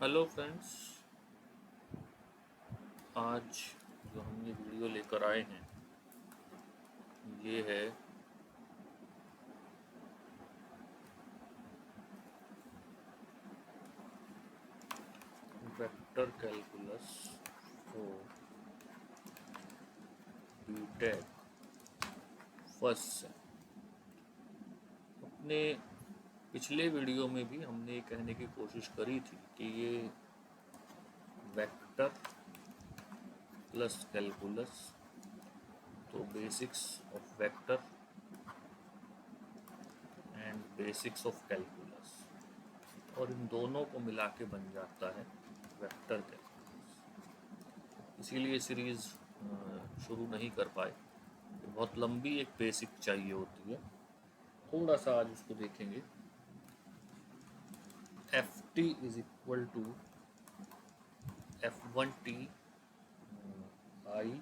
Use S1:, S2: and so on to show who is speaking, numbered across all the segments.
S1: Hello friends. आज जो हम ये वीडियो लेकर आए हैं ये है vector calculus for BTech first sem. अपने पिछले वीडियो में भी हमने ये कहने की कोशिश करी थी कि ये वेक्टर प्लस कैलकुलस, तो basics of vector and basics of calculus, और इन दोनों को मिला के बन जाता है वेक्टर कैलकुलस। इसीलिए सीरीज़ शुरू नहीं कर पाए, बहुत लंबी एक बेसिक चाहिए होती है। थोड़ा सा आज उसको देखेंगे। F t is equal to F1T i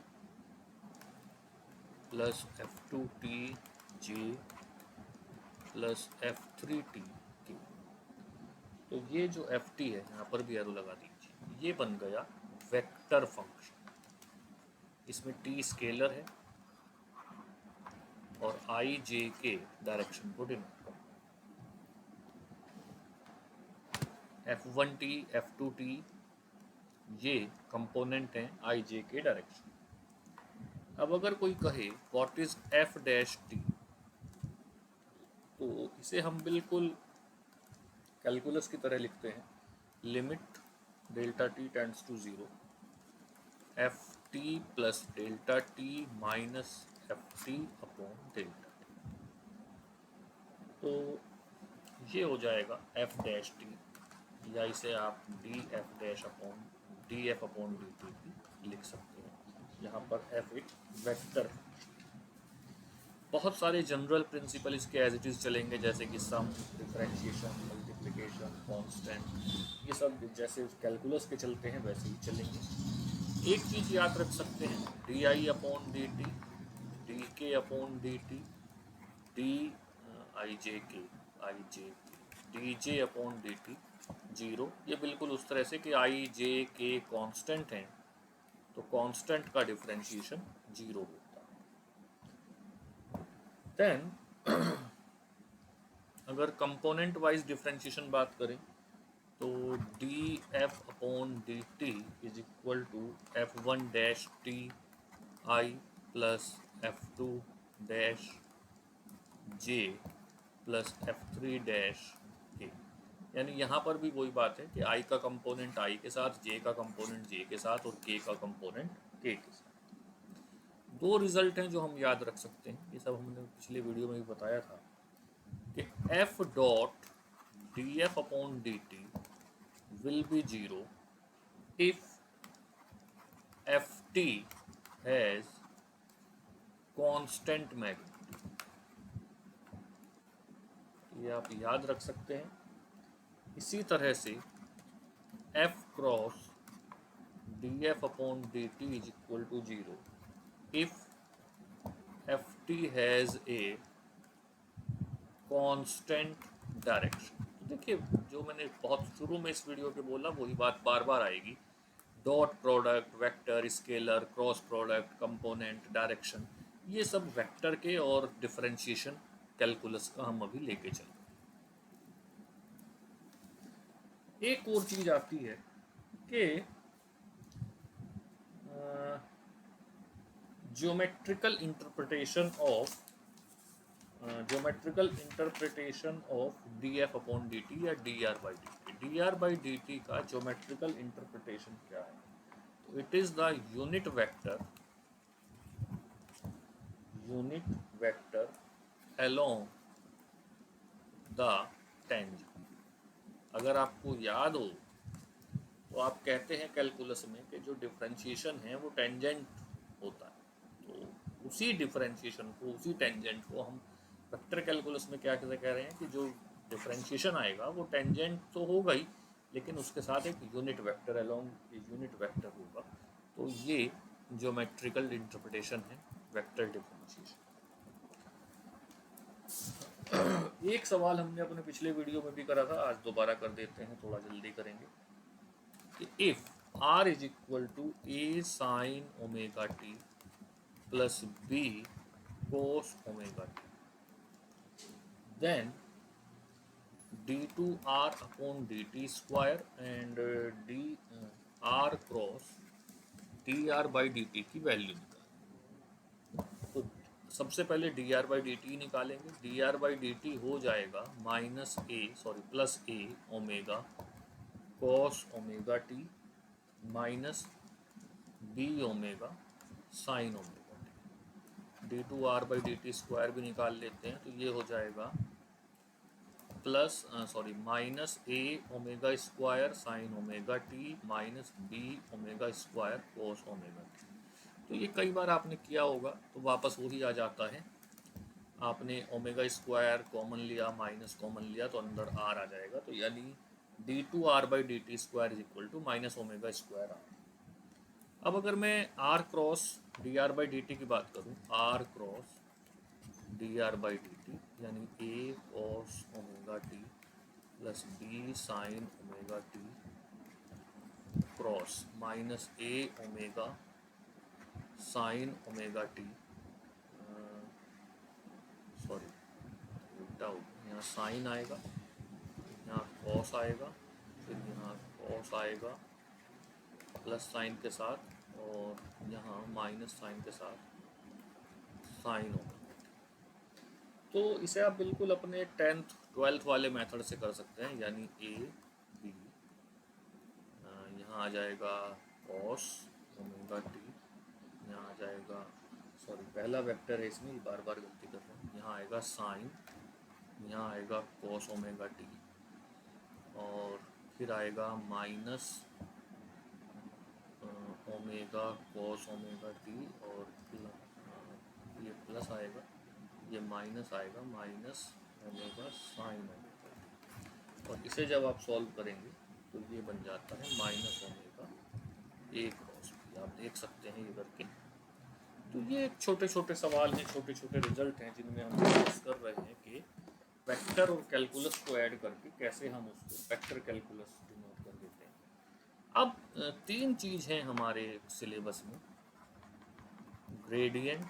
S1: plus F2T J plus F3T K। तो ये जो Ft है, यहाँ पर भी एरो लगा दीजिए, ये बन गया वेक्टर फंक्शन। इसमें T स्केलर है और आई जे के डायरेक्शन को डिनोट करता है। F1T F2T ये कंपोनेंट हैं आई जे के डायरेक्शन। अब अगर कोई कहे what is f dash t, तो इसे हम बिल्कुल कैलकुलस की तरह लिखते हैं। Limit delta t tends to zero, f t plus delta t minus f t upon delta t. तो ये हो जाएगा एफ डैश टी, या इसे आप D F dash upon D F upon D T भी लिख सकते हैं। यहाँ पर एफ एक वेक्टर। बहुत सारे जनरल प्रिंसिपल इसके एज इट इज़ चलेंगे, जैसे कि सम, डिफरेंशिएशन, मल्टीप्लिकेशन, कांस्टेंट, ये सब जैसे कैलकुलस के चलते हैं वैसे ही चलेंगे। एक चीज़ याद रख सकते हैं, D I upon D T, D K upon D T, D I J K, D J upon D T zero. ये बिल्कुल उस तरह से कि आई जे के कांस्टेंट हैं, तो कांस्टेंट का डिफरेंशिएशन जीरो होता है। देन अगर कंपोनेंट वाइज डिफरेंशिएशन बात करें, तो d F upon D t is equal to f one dash t i plus f two dash j plus f three dash k. यानी यहाँ पर भी वही बात है कि आई का कंपोनेंट आई के साथ, जे का कंपोनेंट जे के साथ और के का कंपोनेंट के साथ। दो रिजल्ट हैं जो हम याद रख सकते हैं, ये सब हमने पिछले वीडियो में भी बताया था कि f dot d F upon D t will be zero if f t has constant magnitude. ये आप याद रख सकते हैं। इसी तरह से f cross d F upon D t is equal to zero if f t has a constant direction. तो देखिए, जो मैंने बहुत शुरू में इस वीडियो के बोला वही बात बार बार आएगी। Dot product, vector, scalar, cross product, component, direction, ये सब वेक्टर के और डिफरेंशिएशन कैलकुलस का हम अभी लेके चलें। एक और चीज आती है कि geometrical interpretation of D F upon D T या D are by D T. D are by D T का ज्योमेट्रिकल इंटरप्रिटेशन क्या है? तो it is the unit vector along the tangent. अगर आपको याद हो तो आप कहते हैं कैलकुलस में कि जो डिफरेंशिएशन है वो टेंजेंट होता है, तो उसी डिफरेंशिएशन को, उसी टेंजेंट को हम वेक्टर कैलकुलस में क्या कह रहे हैं कि जो डिफरेंशिएशन आएगा वो टेंजेंट तो होगा ही, लेकिन उसके साथ एक unit vector along unit vector होगा। तो ये ज्योमेट्रिकल इंटरप्रिटेशन है वेक्टर डिफरेंशिएशन। एक सवाल हमने अपने पिछले वीडियो में भी करा था, आज दोबारा कर देते हैं, थोड़ा जल्दी करेंगे। कि if r is equal to a sine omega t plus b cos omega t, then d2r upon dt square and d r cross dr by dt की वैल्यू निकालें। तो सबसे पहले dr बाई dt निकालेंगे। dr बाई dt हो जाएगा plus a omega cos omega t minus b omega sine omega t. d2r by dt square भी निकाल लेते हैं, तो ये हो जाएगा minus a omega square sine omega t minus b omega square cos omega T. तो ये कई बार आपने किया होगा, तो वापस वही आ जाता है। आपने ओमेगा स्क्वायर कॉमन लिया, माइनस कॉमन लिया, तो अंदर r आ जाएगा। तो यानी d2r by D t square is equal to minus omega square r। अब अगर मैं r cross d are by D t की बात करूँ, r cross d are by D t यानी a cos omega t plus b sine omega t cross minus a omega sine omega t, sorry उल्टा हो गया, यहाँ sign आएगा, यहाँ कॉस आएगा, फिर यहाँ कॉस आएगा प्लस साइन के साथ, और यहाँ माइनस साइन के साथ साइन ओमेगा। तो इसे आप बिल्कुल अपने 10th 12th वाले मेथड से कर सकते हैं, यानी ए बी, यहाँ आ जाएगा कॉस ओमेगा टी, यहाँ आ जाएगा, सॉरी पहला वेक्टर है इसमें, बार बार गलती कर रहा हूँ, यहाँ आएगा साइन, यहाँ आएगा कॉस ओमेगा टी, और फिर आएगा minus omega cos omega T, और ये प्लस आएगा, ये माइनस आएगा, minus omega sine omega T. और इसे जब आप सॉल्व करेंगे तो ये बन जाता है minus omega A cross T. आप देख सकते हैं ये करके। तो ये छोटे छोटे सवाल हैं, छोटे छोटे रिजल्ट हैं, जिनमें हम डिस्कस कर रहे हैं कि वेक्टर और कैलकुलस को ऐड करके कैसे हम उसको वेक्टर कैलकुलस डिनोट कर देते हैं। अब तीन चीज़ हैं हमारे सिलेबस में, gradient,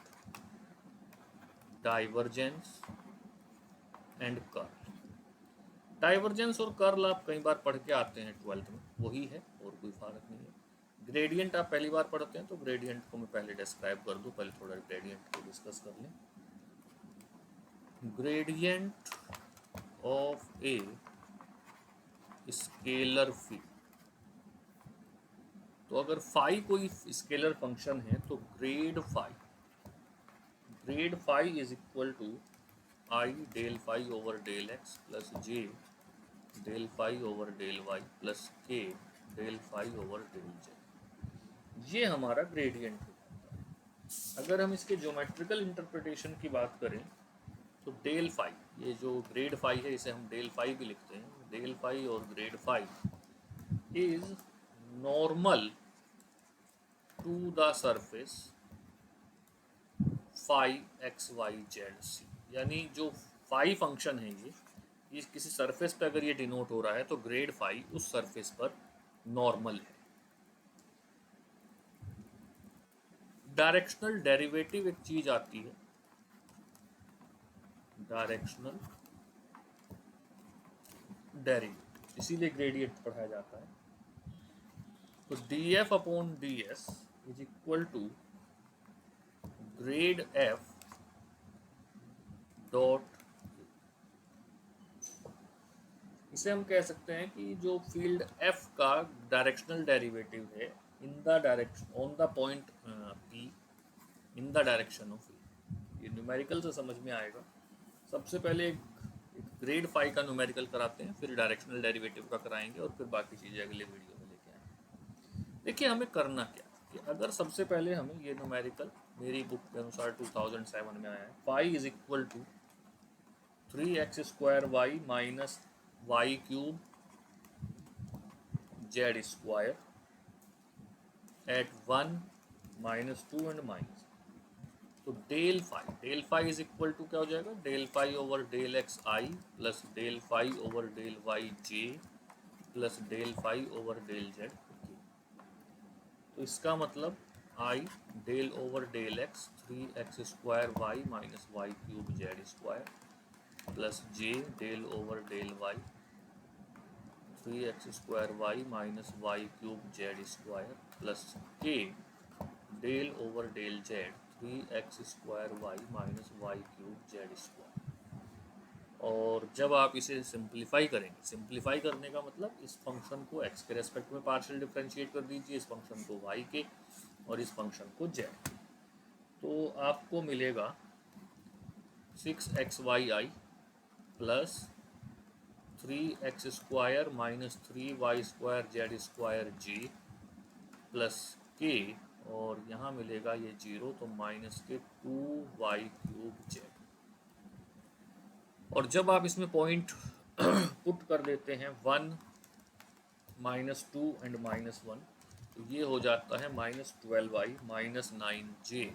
S1: divergence and curl. Divergence और कर्ल आप कई बार पढ़ के आते हैं 12th में, वही है और कोई फर्क नहीं है। ग्रेडियंट आप पहली बार पढ़ते हैं, तो ग्रेडियंट को मैं पहले डिस्क्राइब कर दूं, पहले थोड़ा ग्रेडियंट को डिस्कस कर लें। Gradient of a scalar field, तो अगर फाई कोई स्केलर फंक्शन है तो grad phi is equal to I del phi over del x plus J del phi over del Y plus के del phi over del Z. ये हमारा gradient है। अगर हम इसके ज्योमेट्रिकल इंटरप्रिटेशन की बात करें तो डेल फाई, ये जो ग्रेड फाई है इसे हम डेल फाई भी लिखते हैं, डेल फाई और grad phi is normal to the surface phi x y z c. यानी जो फाई फंक्शन है ये किसी सरफेस पे अगर ये डिनोट हो रहा है तो ग्रेड फाई उस सरफेस पर नॉर्मल है। डायरेक्शनल डेरिवेटिव एक चीज आती है, डायरेक्शनल डेरिवेटिव, इसीलिए ग्रेडियंट पढ़ाया जाता है। तो d F upon d s is equal to grad f dot, इसे हम कह सकते हैं कि जो फील्ड एफ का डायरेक्शनल डेरिवेटिव है in the direction on the point p in the direction of e. ये न्यूमेरिकल से समझ में आएगा। सबसे पहले एक ग्रेड फाई का न्यूमेरिकल कराते हैं, फिर डायरेक्शनल डेरिवेटिव का कराएंगे, और फिर बाकी चीज़ें अगले वीडियो में लेके आएंगे। देखिए हमें करना क्या कि अगर सबसे पहले हमें ये न्यूमेरिकल मेरी बुक के अनुसार 2007 में आया है, phi is equal to 3x square y minus y cube z square at 1 minus 2 and minus. तो del phi is equal to क्या हो जाएगा, del phi over del x i plus del phi over del y j plus del phi over del z तो इसका मतलब i del over del x 3x² y minus y cube z square plus J del over del Y 3x² y minus y cube z square plus के del over del z 3x² y minus y cube z square. और जब आप इसे simplify करेंगे, simplify करने का मतलब इस फंक्शन को x के रेस्पेक्ट में पार्शियल डिफरेंशिएट कर दीजिए, इस फंक्शन को y के और इस फंक्शन को z, तो आपको मिलेगा 6xyi plus 3x² minus 3y² z square j plus k, और यहाँ मिलेगा ये 0 तो माइनस के 2y क्यूब जेड। और जब आप इसमें पॉइंट पुट कर देते हैं 1 -2 एंड -1, तो ये हो जाता है -12y minus 9j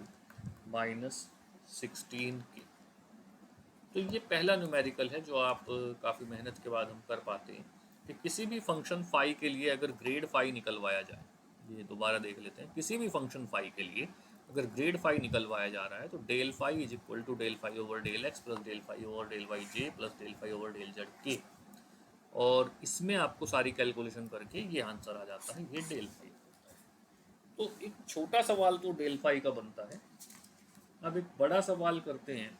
S1: minus 16k। तो ये पहला न्यूमेरिकल है जो आप काफ़ी मेहनत के बाद हम कर पाते हैं कि किसी भी फंक्शन फाई के लिए अगर ग्रेड फाई निकलवाया जाए, ये दोबारा देख लेते हैं, किसी भी फंक्शन फाई के लिए अगर ग्रेड फाई निकलवाया जा रहा है तो del phi is equal to del phi over del x plus del phi over del y j plus del phi over del z k, और इसमें आपको सारी कैलकुलेशन करके ये आंसर आ जाता है, ये डेल फाई होता है। तो एक छोटा सवाल तो डेल फाई का बनता है। अब एक बड़ा सवाल करते हैं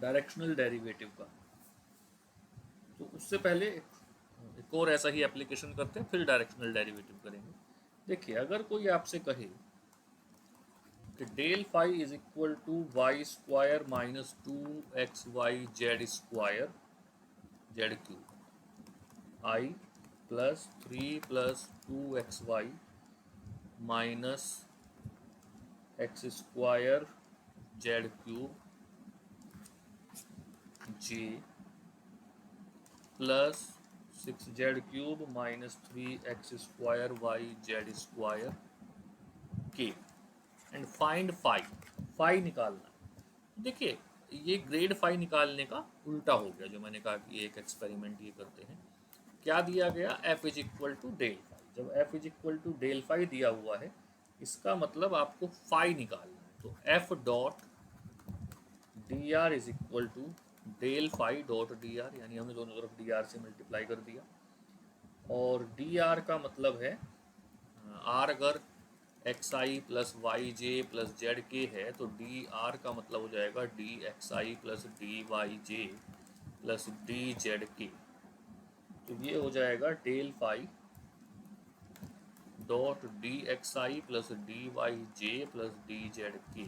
S1: डायरेक्शनल डेरिवेटिव का। तो उससे पहले एक और ऐसा ही एप्लीकेशन करते हैं, फिर डायरेक्शनल डेरिवेटिव करेंगे। देखिए, अगर कोई आपसे कहे कि del phi is equal to y square minus 2xy z square z cube i plus 3 plus 2xy minus x square z cube j plus 6z cube minus 3x² y z square k and find phi, phi निकालना है। देखिए, ये grade phi निकालने का उल्टा हो गया, जो मैंने कहा कि एक एक्सपेरिमेंट ये करते हैं। क्या दिया गया? f is equal to del phi. जब f is equal to del phi दिया हुआ है, इसका मतलब आपको फाई निकालना है। तो f dot d r is equal to del phi dot d r, यानी हमने दोनों तरफ डी आर से मल्टीप्लाई कर दिया। और डी आर का मतलब है आर अगर x i plus y j plus z k है तो डी आर का मतलब हो जाएगा d x i plus d y j plus d z k. तो ये हो जाएगा del phi dot d x i plus d y j plus d z k,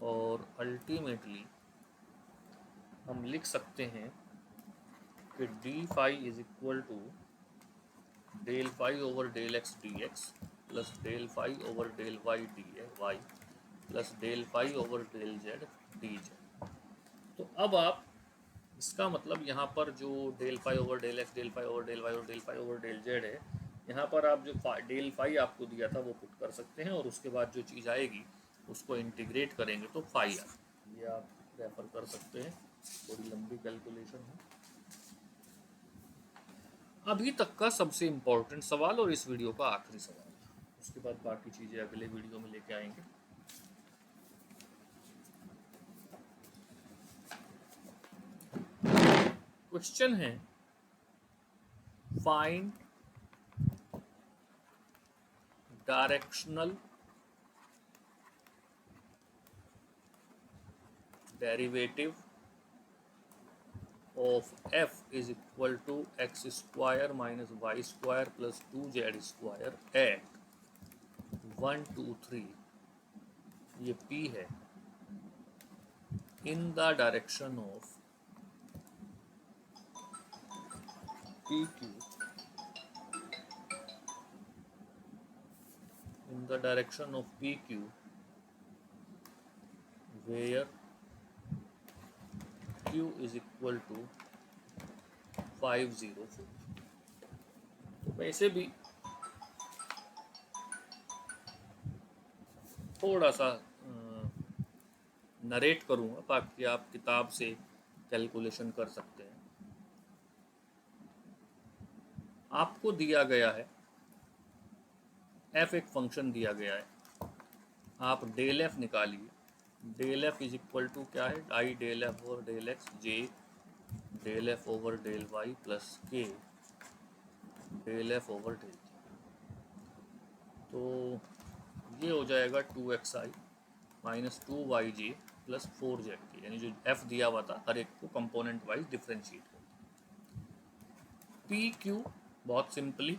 S1: और अल्टीमेटली हम लिख सकते हैं कि d phi is equal to del phi over del x d x plus del phi over del y d y plus del phi over del z d z. तो अब आप इसका मतलब यहाँ पर जो del phi over del x, del phi over del y और del phi over del z है, यहाँ पर आप जो डेल फाई आपको दिया था वो पुट कर सकते हैं, और उसके बाद जो चीज़ आएगी उसको इंटीग्रेट करेंगे तो फाई आ, ये आप रेफर कर सकते हैं, थोड़ी लंबी कैलकुलेशन है। अभी तक का सबसे इम्पोर्टेंट सवाल और इस वीडियो का आखिरी सवाल, उसके बाद बाकी चीज़ें अगले वीडियो में लेके आएंगे। क्वेश्चन है, find directional derivative of f is equal to x square minus y square plus 2z square at 1 2 3, ये p है, in the direction of pq, in the direction of pq where q is equal to 504। तो वैसे भी थोड़ा सा narrate करूँगा ताकि आप किताब से कैलकुलेशन कर सकते हैं। आपको दिया गया है एफ एक फंक्शन दिया गया है, आप डेल एफ निकालिए। Del f is equal to क्या है, i del f over del x j del f over del Y plus के del f over del g. तो ये हो जाएगा 2xi minus 2yj plus 4z के, यानी जो f दिया हुआ था हर एक को कंपोनेंट वाइज डिफ्रेंशिएट कर। पी क्यू बहुत simply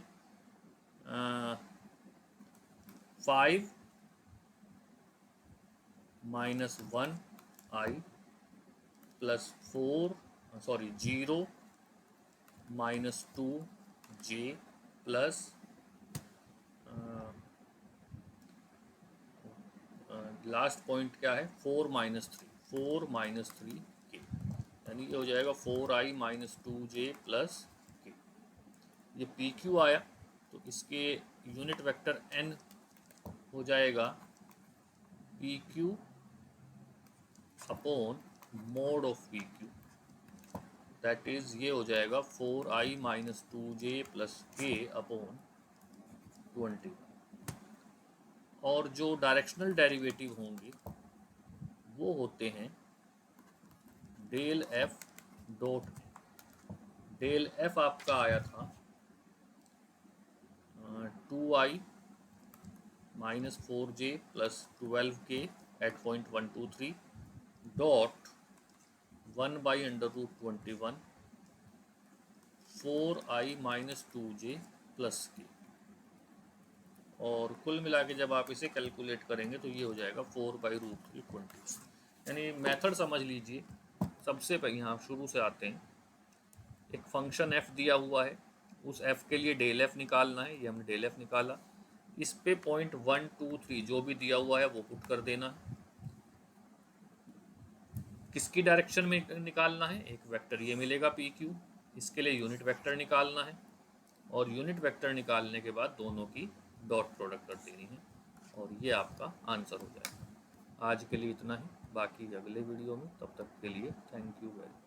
S1: 5 minus 1i plus 0 minus 2j plus last point क्या है, 4 माइनस 3 के, यानी ये हो जाएगा 4i माइनस 2j प्लस के। ये पी क्यू आया तो इसके यूनिट वेक्टर n हो जाएगा P Q upon mode of P Q, that is ये हो जाएगा 4i माइनस 2j प्लस के अपॉन 20। और जो डायरेक्शनल डेरिवेटिव होंगे वो होते हैं del f dot. Del f आपका आया था 2i minus 4j plus 12k at point 123 dot 1 by under root 21 4i minus 2j plus k. और कुल मिला के जब आप इसे कैलकुलेट करेंगे तो ये हो जाएगा 4 बाई रूट 320। यानी मेथड समझ लीजिए, सबसे पहले यहाँ शुरू से आते हैं। एक फंक्शन f दिया हुआ है, उस f के लिए डेल f निकालना है, ये हमने डेल f निकाला। इस पे पॉइंट 1 2 3 जो भी दिया हुआ है वो पुट कर देना है। किसकी डायरेक्शन में निकालना है, एक वेक्टर ये मिलेगा पी क्यू, इसके लिए यूनिट वेक्टर निकालना है, और यूनिट वेक्टर निकालने के बाद दोनों की डॉट प्रोडक्ट कर देनी है, और ये आपका आंसर हो जाएगा। आज के लिए इतना ही, बाकी अगले वीडियो में, तब तक के लिए थैंक यू वेरी मच।